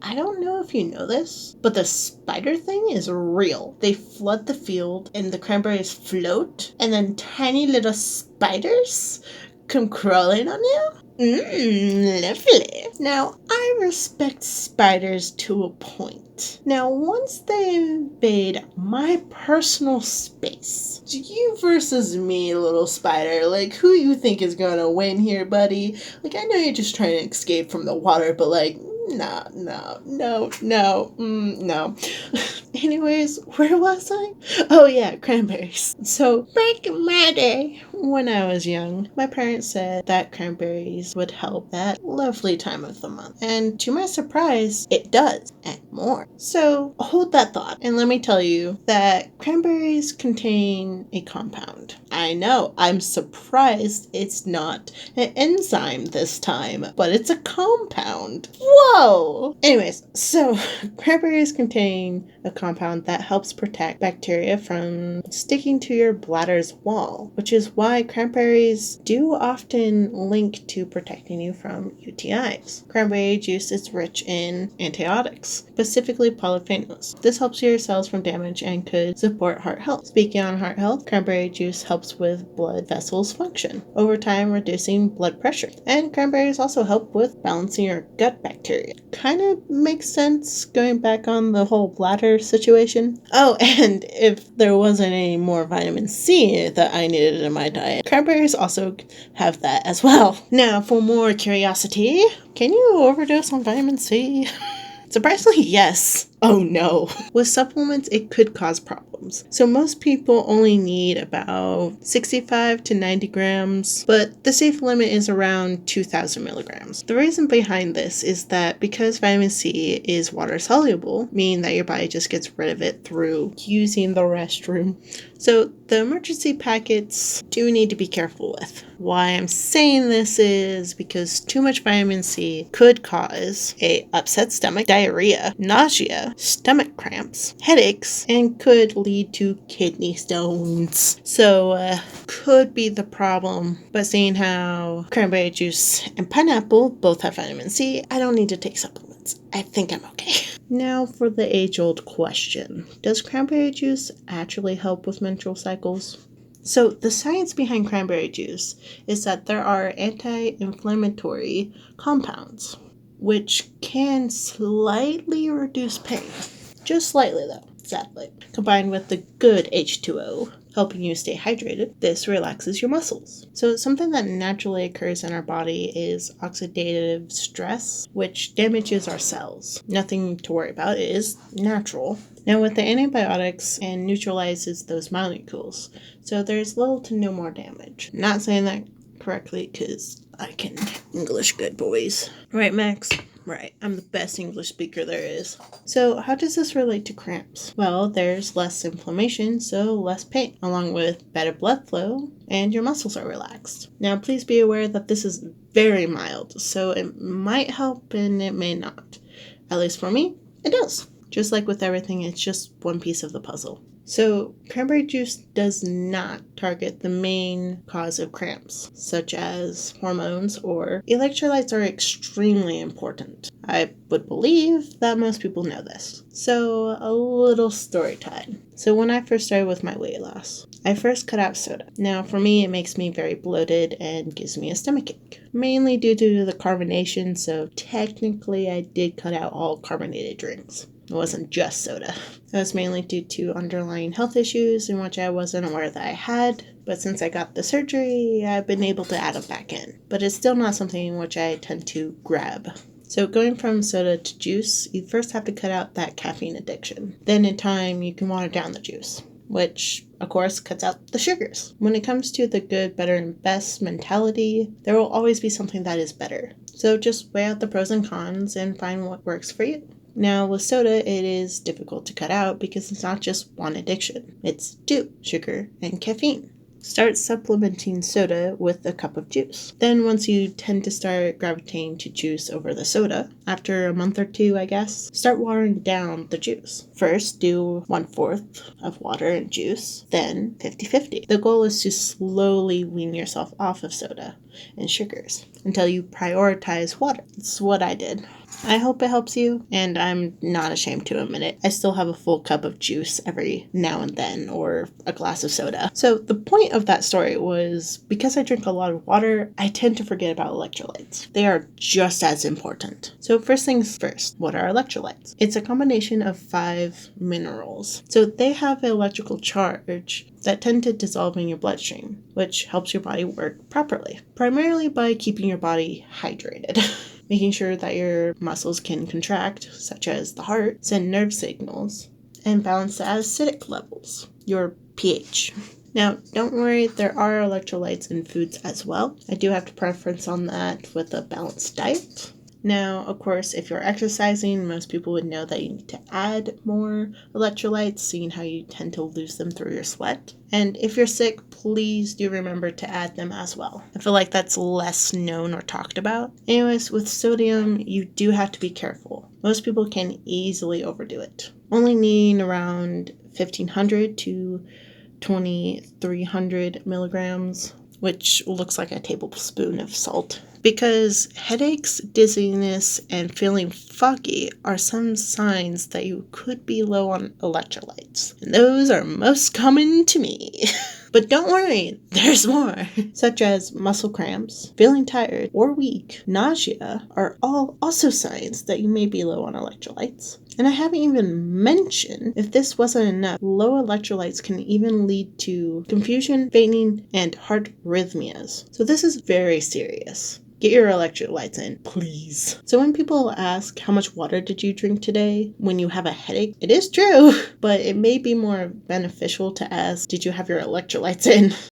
I don't know if you know this, but the spider thing is real. They flood the field and the cranberries float, and then tiny little spiders come crawling on you. Lovely. Now, I respect spiders to a point. Now, once they invade my personal space, it's you versus me, little spider. Like, who you think is gonna win here, buddy? Like, I know you're just trying to escape from the water, but like, no. Anyways, where was I? Oh yeah, cranberries. So, back in my day, when I was young, my parents said that cranberries would help that lovely time of the month. And to my surprise, it does, and more. So, hold that thought, and let me tell you that cranberries contain a compound. I know, I'm surprised it's not an enzyme this time, but it's a compound. Whoa! Anyways, so cranberries contain a compound that helps protect bacteria from sticking to your bladder's wall, which is why cranberries do often link to protecting you from UTIs. Cranberry juice is rich in antioxidants, specifically polyphenols. This helps your cells from damage and could support heart health. Speaking on heart health, cranberry juice helps with blood vessels function, over time reducing blood pressure. And cranberries also help with balancing your gut bacteria. Kind of makes sense going back on the whole bladder situation. Oh, and if there wasn't any more vitamin C that I needed in my diet, cranberries also have that as well. Now, for more curiosity, can you overdose on vitamin C? Surprisingly, yes. Oh no. With supplements, it could cause problems. So most people only need about 65 to 90 grams, but the safe limit is around 2,000 milligrams. The reason behind this is that because vitamin C is water soluble, meaning that your body just gets rid of it through using the restroom. So the emergency packets do need to be careful with. Why I'm saying this is because too much vitamin C could cause a upset stomach, diarrhea, nausea, stomach cramps, headaches, and could lead to kidney stones. So, could be the problem. But seeing how cranberry juice and pineapple both have vitamin C, I don't need to take supplements. I think I'm okay. Now for the age-old question. Does cranberry juice actually help with menstrual cycles? So the science behind cranberry juice is that there are anti-inflammatory compounds, which can slightly reduce pain. Just slightly though, sadly. Combined with the good H2O, helping you stay hydrated, this relaxes your muscles. So something that naturally occurs in our body is oxidative stress, which damages our cells. Nothing to worry about, it is natural. Now with the antibiotics, and neutralizes those molecules, so there's little to no more damage. Not saying that correctly because I can English good, boys. Right, Max? Right, I'm the best English speaker there is. So how does this relate to cramps? Well, there's less inflammation, so less pain, along with better blood flow, and your muscles are relaxed. Now, please be aware that this is very mild, so it might help and it may not. At least for me, it does. Just like with everything, it's just one piece of the puzzle. So, cranberry juice does not target the main cause of cramps, such as hormones or electrolytes are extremely important. I would believe that most people know this. So, a little story time. So, when I first started with my weight loss, I first cut out soda. Now, for me, it makes me very bloated and gives me a stomachache, mainly due to the carbonation, so technically I did cut out all carbonated drinks. It wasn't just soda. That was mainly due to underlying health issues in which I wasn't aware that I had, but since I got the surgery, I've been able to add them back in. But it's still not something in which I tend to grab. So going from soda to juice, you first have to cut out that caffeine addiction. Then in time, you can water down the juice, which of course cuts out the sugars. When it comes to the good, better, and best mentality, there will always be something that is better. So just weigh out the pros and cons and find what works for you. Now, with soda, it is difficult to cut out because it's not just one addiction. It's two, sugar and caffeine. Start supplementing soda with a cup of juice. Then once you tend to start gravitating to juice over the soda, after a month or two, I guess, start watering down the juice. First, do 1/4 of water and juice, then 50-50. The goal is to slowly wean yourself off of soda. and sugars until you prioritize water. It's what I did. I hope it helps you, and I'm not ashamed to admit it. I still have a full cup of juice every now and then, or a glass of soda. So the point of that story was, because I drink a lot of water, I tend to forget about electrolytes. They are just as important. So first things first, what are electrolytes? It's a combination of 5 minerals. So they have an electrical charge that tend to dissolve in your bloodstream, which helps your body work properly, primarily by keeping your body hydrated. Making sure that your muscles can contract, such as the heart, send nerve signals, and balance the acidic levels, your pH. Now, don't worry, there are electrolytes in foods as well. I do have to preference on that with a balanced diet. Now, of course, if you're exercising, most people would know that you need to add more electrolytes, seeing how you tend to lose them through your sweat. And if you're sick, please do remember to add them as well. I feel like that's less known or talked about. Anyways, with sodium, you do have to be careful. Most people can easily overdo it. Only needing around 1,500 to 2,300 milligrams, which looks like a tablespoon of salt. Because headaches, dizziness, and feeling foggy are some signs that you could be low on electrolytes. And those are most common to me. But don't worry, there's more. Such as muscle cramps, feeling tired or weak, nausea are all also signs that you may be low on electrolytes. And I haven't even mentioned, if this wasn't enough, low electrolytes can even lead to confusion, fainting, and heart arrhythmias. So this is very serious. Get your electrolytes in, please. So when people ask, how much water did you drink today when you have a headache? It is true, but it may be more beneficial to ask, did you have your electrolytes in?